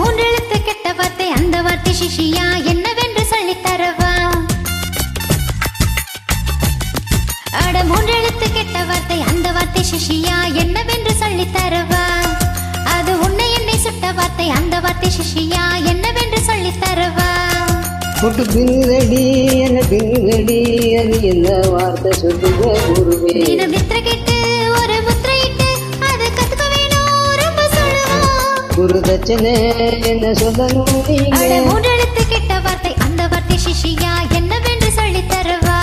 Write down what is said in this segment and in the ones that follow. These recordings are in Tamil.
மூன்றெழுத்து கெட்ட வார்த்தை அந்த வார்த்தை சிஷியா என்னவென்று சொல்லித் தரவா? அட மூன்றெழுத்து கெட்ட வார்த்தை அந்த வார்த்தை சிஷியா என்னவென்று சொல்லித் தரவா? அது உன்னை என்னை சுட்ட வார்த்தை அந்த வார்த்தை சிஷியா என்னவென்று சொல்லித் தரவா? பொட்டு பின்னுதடி என்ன பின்னுதடி அது என்ன வார்த்தை சொல்லுங்க குருவே. தினம் நித்திர கேட்டு ஒரு முத்திரையிட்டு அது கத்துக்க வேணும் ரொம்ப சொல்லுவா. குரு தட்சணை என்ன சொல்லணும் நீங்க? மூன்றெழுத்து கெட்ட வார்த்தை அந்த வார்த்தை சிஷியா என்னவென்று சொல்லித் தரவா?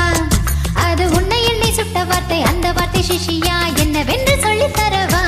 அது உன்னை என்னை சுட்ட வார்த்தை அந்த வார்த்தை சிஷியா என்னவென்று சொல்லித் தரவா?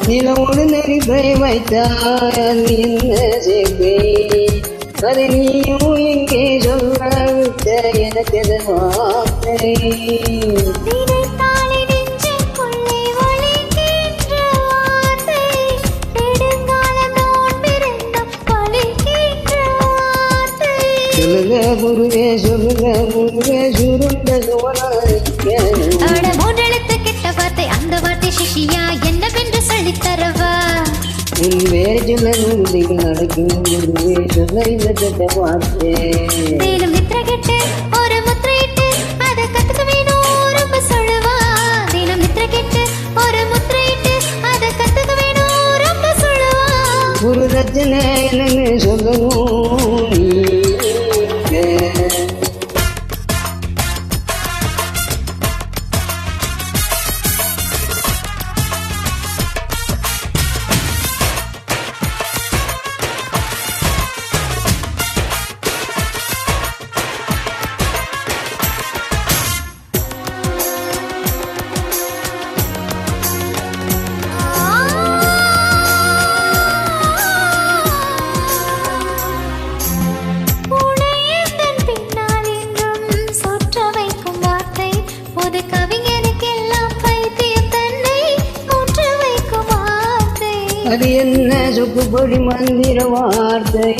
நிலவோடு நெறிப்பை வைத்தால் என்ன சேர்ப்பை அதை நீயும் எங்கே சொல்ல விட்ட எனக்கு வார்த்தை. சொல்லுங்க குருவே சொல்லுங்க குருவே சுருண்ட மூன்றெழுத்து கெட்ட வார்த்தை அந்த வார்த்தை சிஷியா என்னவென்று சொல்லித் தரவா? உன் வேறு சொல்ல நூறு நடக்கும் குருவே சொல்ல இந்த கெட்ட வார்த்தை. மேலும் நித்திர கெட்டு ஒரு முத்திரையிட்டு அதை கத்துக்க வேணும் ரொம்ப சொல்லுவா. தினம் நித்திர கெட்டு ஒரு முத்திரையிட்டு அதை கத்துக்க வேணும் ரொம்ப சொல்லுவா. குரு தட்சணை என்னன்னு சொல்லணும் நீங்க? அது என்ன சொக்குப்பொடி மந்திர வார்த்தை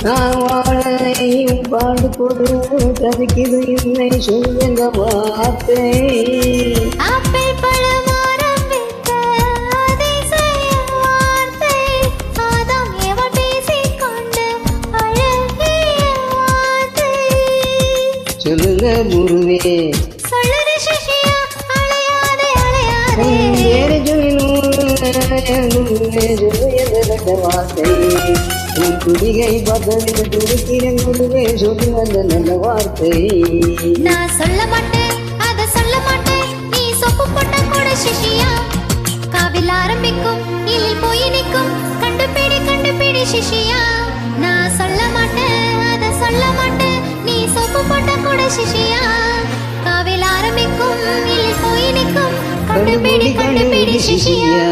நான் வாழையும் பாடு கொடு தவிக்குது என்னை சொல்லுங்க வார்த்தை. சொல்லுங்க குருவே வேறு வார்த்தை துடிகை பதவிக்கு துடிக்கிறேன் குருவே சொல்லு அந்த நல்ல வார்த்தை. நான் சொல்ல மாட்டேன் அதை சொல்ல மாட்டேன் நீ சொப்பு போட்ட கூட சிஷியா காவில் ஆரம்பிக்கும் இல் போய் நிற்கும் கண்டுபிடி சிஷியா. நான் சொல்ல மாட்டேன் அதை சொல்ல மாட்டேன் நீ சொப்பு போட்ட கூட சிஷியா காவில் ஆரம்பிக்கும் இல் போய் நிற்கும் கண்டுபிடி சிஷியா.